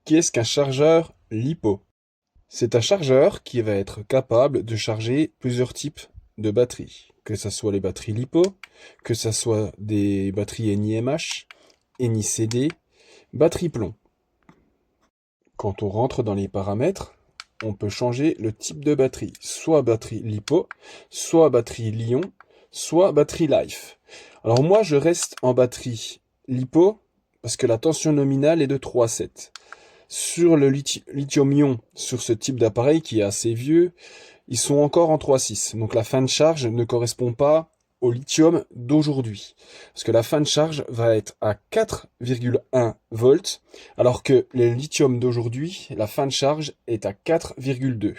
Qu'est-ce qu'un chargeur LiPo? C'est un chargeur qui va être capable de charger plusieurs types de batteries, que ce soit les batteries LiPo, que ce soit des batteries NiMH, NiCd, batterie plomb. Quand on rentre dans les paramètres, on peut changer le type de batterie, soit batterie LiPo, soit batterie Li-ion, soit batterie Life. Alors moi, je reste en batterie LiPo parce que la tension nominale est de 3,7. Sur le lithium-ion, sur ce type d'appareil qui est assez vieux, ils sont encore en 3,6. Donc la fin de charge ne correspond pas au lithium d'aujourd'hui. Parce que la fin de charge va être à 4,1 volts, alors que le lithium d'aujourd'hui, la fin de charge est à 4,2.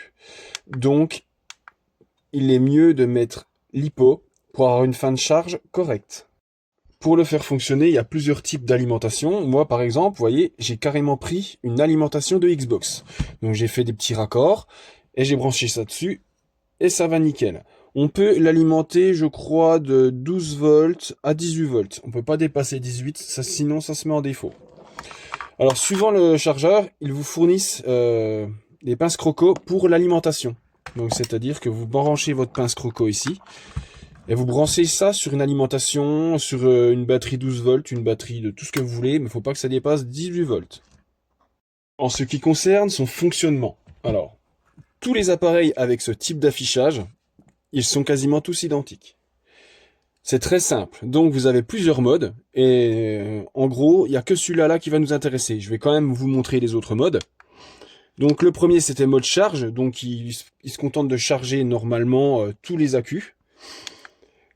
Donc, il est mieux de mettre LiPo pour avoir une fin de charge correcte. Pour le faire fonctionner, il y a plusieurs types d'alimentation. Moi, par exemple, vous voyez, j'ai carrément pris une alimentation de Xbox. Donc j'ai fait des petits raccords et j'ai branché ça dessus et ça va nickel. On peut l'alimenter, je crois, de 12 volts à 18 volts. On peut pas dépasser 18, sinon ça se met en défaut. Alors, suivant le chargeur, ils vous fournissent des pinces croco pour l'alimentation. Donc, c'est-à-dire que vous branchez votre pince croco ici. Et vous branchez ça sur une alimentation, sur une batterie 12 volts, une batterie de tout ce que vous voulez, mais il ne faut pas que ça dépasse 18 volts. En ce qui concerne son fonctionnement, alors, tous les appareils avec ce type d'affichage, ils sont quasiment tous identiques. C'est très simple, donc vous avez plusieurs modes, et en gros, il n'y a que celui-là qui va nous intéresser. Je vais quand même vous montrer les autres modes. Donc le premier c'était mode charge, donc il se contente de charger normalement tous les accus.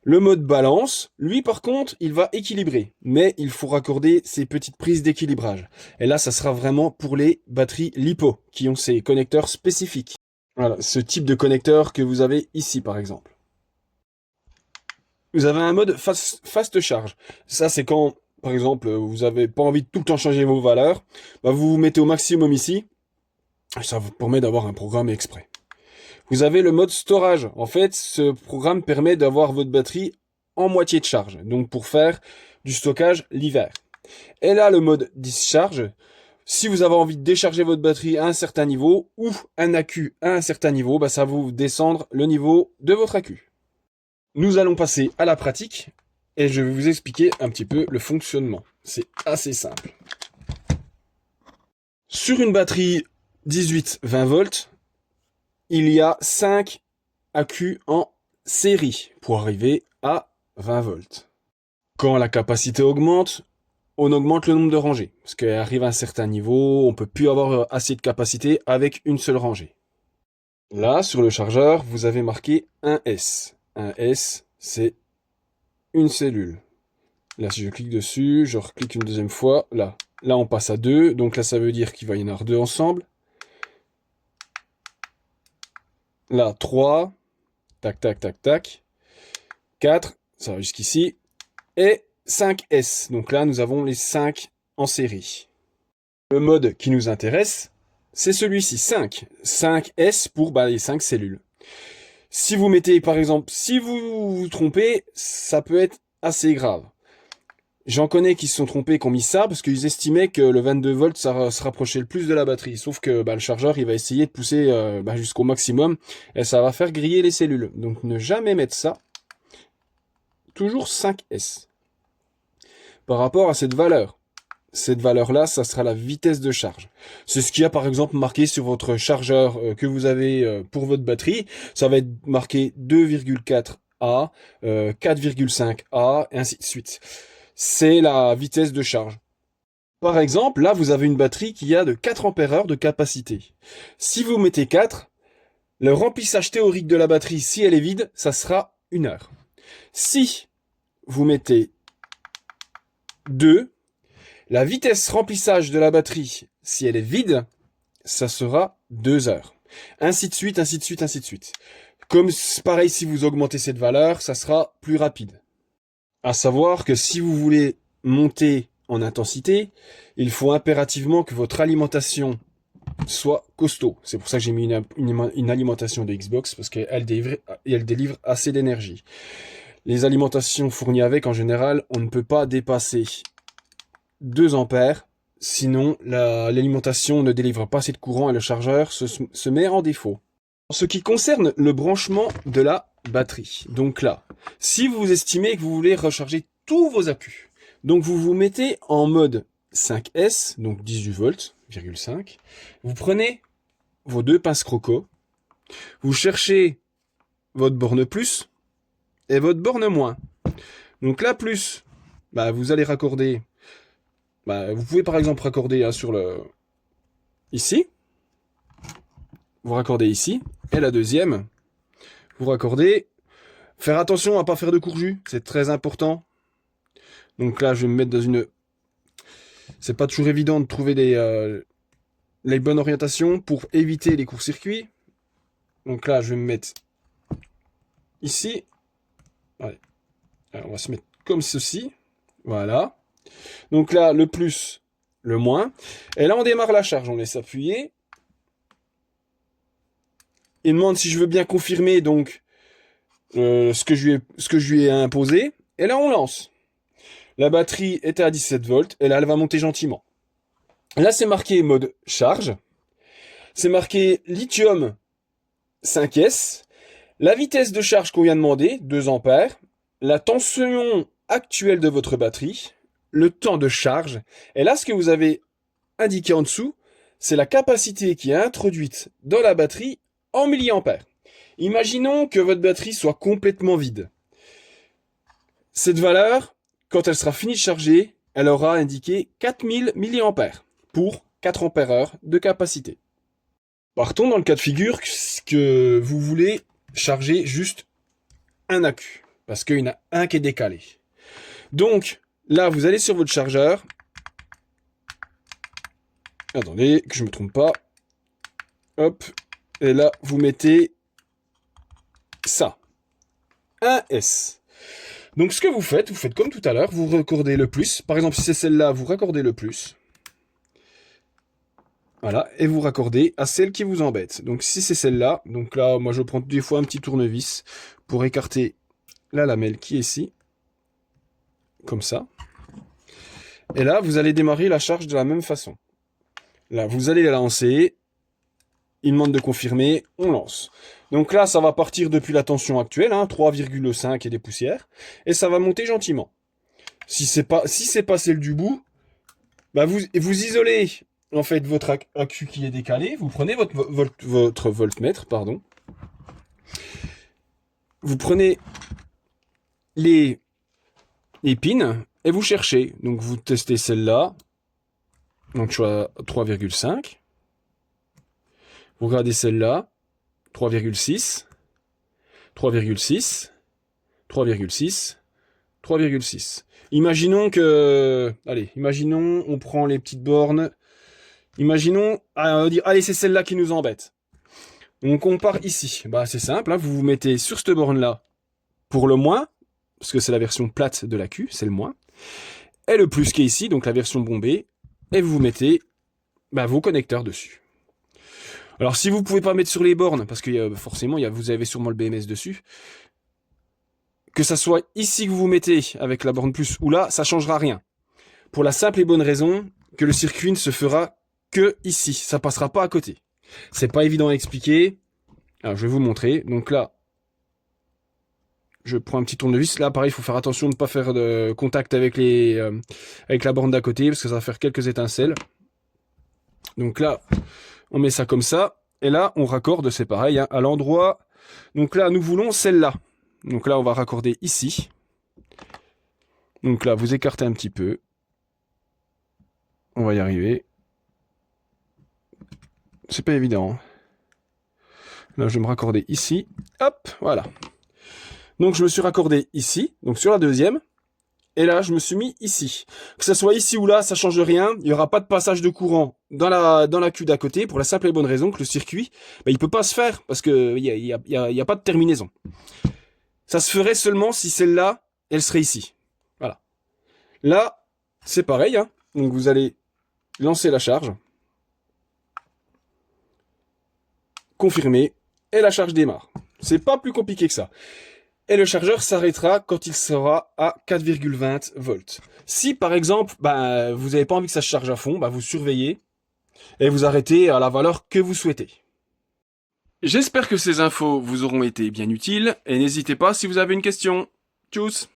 Le mode balance, lui par contre, il va équilibrer, mais il faut raccorder ces petites prises d'équilibrage. Et là, ça sera vraiment pour les batteries LiPo, qui ont ces connecteurs spécifiques. Voilà, ce type de connecteur que vous avez ici par exemple. Vous avez un mode fast charge. Ça, c'est quand, par exemple, vous n'avez pas envie de tout le temps changer vos valeurs, bah, vous vous mettez au maximum ici. Ça vous permet d'avoir un programme exprès. Vous avez le mode storage. En fait, ce programme permet d'avoir votre batterie en moitié de charge. Donc pour faire du stockage l'hiver. Et là, le mode discharge. Si vous avez envie de décharger votre batterie à un certain niveau ou un accu à un certain niveau, bah, ça va vous descendre le niveau de votre accu. Nous allons passer à la pratique et je vais vous expliquer un petit peu le fonctionnement. C'est assez simple. Sur une batterie 18-20 volts, il y a 5 accus en série pour arriver à 20 volts. Quand la capacité augmente, on augmente le nombre de rangées. Parce qu'elle arrive à un certain niveau, on peut plus avoir assez de capacité avec une seule rangée. Là, sur le chargeur, vous avez marqué un S. Un S, c'est une cellule. Là, si je clique dessus, je reclique une deuxième fois. Là, on passe à 2. Donc là, ça veut dire qu'il va y en avoir 2 ensemble. Là, 3. Tac, tac, tac, tac. 4. Ça va jusqu'ici. Et 5S. Donc là, nous avons les 5 en série. Le mode qui nous intéresse, c'est celui-ci, 5. 5S pour les 5 cellules. Si vous mettez, par exemple, si vous vous trompez, ça peut être assez grave. J'en connais qui se sont trompés, qui ont mis ça, parce qu'ils estimaient que le 22 volts, ça se rapprochait le plus de la batterie. Sauf que le chargeur, il va essayer de pousser jusqu'au maximum, et ça va faire griller les cellules. Donc ne jamais mettre ça. Toujours 5S. Par rapport à cette valeur-là, ça sera la vitesse de charge. C'est ce qu'il y a par exemple marqué sur votre chargeur que vous avez pour votre batterie. Ça va être marqué 2,4 A, 4,5 A, et ainsi de suite. C'est la vitesse de charge. Par exemple, là, vous avez une batterie qui a de 4 ampères-heure de capacité. Si vous mettez 4, le remplissage théorique de la batterie, si elle est vide, ça sera 1 heure. Si vous mettez 2, la vitesse remplissage de la batterie, si elle est vide, ça sera 2 heures. Ainsi de suite, ainsi de suite, ainsi de suite. Comme pareil, si vous augmentez cette valeur, ça sera plus rapide. À savoir que si vous voulez monter en intensité, il faut impérativement que votre alimentation soit costaud. C'est pour ça que j'ai mis une alimentation de Xbox, parce qu'elle délivre assez d'énergie. Les alimentations fournies avec, en général, on ne peut pas dépasser 2 ampères Sinon, l'alimentation ne délivre pas assez de courant et le chargeur se met en défaut. En ce qui concerne le branchement de la batterie, donc là, si vous estimez que vous voulez recharger tous vos accus, donc vous vous mettez en mode 5S, donc 18 volts, 5, vous prenez vos deux pinces croco, vous cherchez votre borne plus et votre borne moins. Donc là plus, vous allez raccorder, vous pouvez par exemple raccorder sur le ici, vous raccordez ici, et la deuxième, vous raccordez. Faire attention à pas faire de courjus, c'est très important. Donc là, je vais me mettre dans une. C'est pas toujours évident de trouver les bonnes orientations pour éviter les courts-circuits. Donc là, je vais me mettre ici. Allez. Alors, on va se mettre comme ceci. Voilà. Donc là, le plus, le moins. Et là, on démarre la charge. On laisse appuyer. Il demande si je veux bien confirmer donc ce que je lui ai imposé. Et là, on lance. La batterie était à 17 volts. Et là, elle va monter gentiment. Là, c'est marqué mode charge. C'est marqué lithium 5S. La vitesse de charge qu'on vient de demander, 2 ampères. La tension actuelle de votre batterie. Le temps de charge. Et là, ce que vous avez indiqué en dessous, c'est la capacité qui est introduite dans la batterie en milliampères. Imaginons que votre batterie soit complètement vide. Cette valeur, quand elle sera finie de charger, elle aura indiqué 4000 mAh pour 4 ampères-heure de capacité. Partons dans le cas de figure que vous voulez charger juste un accu, parce qu'il y en a un qui est décalé. Donc, là, vous allez sur votre chargeur. Attendez, que je ne me trompe pas. Hop. Et là, vous mettez ça. Un S. Donc, ce que vous faites comme tout à l'heure, vous raccordez le plus. Par exemple, si c'est celle-là, vous raccordez le plus. Voilà, et vous raccordez à celle qui vous embête. Donc, si c'est celle-là, donc là, moi, je prends des fois un petit tournevis pour écarter la lamelle qui est ici. Comme ça. Et là, vous allez démarrer la charge de la même façon. Là, vous allez la lancer. Il demande de confirmer, on lance. Donc là, ça va partir depuis la tension actuelle, 3,5 et des poussières, et ça va monter gentiment. Si c'est pas celle du bout, vous isolez en fait votre accu qui est décalé, vous prenez votre voltmètre, pardon. Vous prenez les pins et vous cherchez. Donc vous testez celle-là. Donc je suis à 3,5. Vous regardez celle-là, 3,6, 3,6, 3,6, 3,6. Imaginons on prend les petites bornes. Imaginons, on va dire, allez, c'est celle-là qui nous embête. Donc on part ici. C'est simple, vous vous mettez sur cette borne-là pour le moins, parce que c'est la version plate de l'accu, c'est le moins. Et le plus qui est ici, donc la version bombée, et vous mettez vos connecteurs dessus. Alors si vous ne pouvez pas mettre sur les bornes, parce que forcément vous avez sûrement le BMS dessus, que ça soit ici que vous vous mettez avec la borne plus ou là, ça ne changera rien. Pour la simple et bonne raison que le circuit ne se fera que ici, ça passera pas à côté. C'est pas évident à expliquer. Alors je vais vous montrer. Donc là, je prends un petit tournevis. Là pareil, il faut faire attention de ne pas faire de contact avec la borne d'à côté, parce que ça va faire quelques étincelles. Donc là, on met ça comme ça, et là, on raccorde, c'est pareil, à l'endroit. Donc là, nous voulons celle-là. Donc là, on va raccorder ici. Donc là, vous écartez un petit peu. On va y arriver. C'est pas évident. Là, je vais me raccorder ici. Hop, voilà. Donc, je me suis raccordé ici, donc sur la deuxième. Et là, je me suis mis ici. Que ce soit ici ou là, ça change rien. Il n'y aura pas de passage de courant dans la cuve d'à côté, pour la simple et bonne raison que le circuit, il peut pas se faire, parce qu'il y a pas de terminaison. Ça se ferait seulement si celle-là, elle serait ici. Voilà. Là, c'est pareil. Donc, vous allez lancer la charge. Confirmer. Et la charge démarre. C'est pas plus compliqué que ça. Et le chargeur s'arrêtera quand il sera à 4,20 volts. Si par exemple, vous n'avez pas envie que ça se charge à fond, vous surveillez et vous arrêtez à la valeur que vous souhaitez. J'espère que ces infos vous auront été bien utiles et n'hésitez pas si vous avez une question. Tchuss!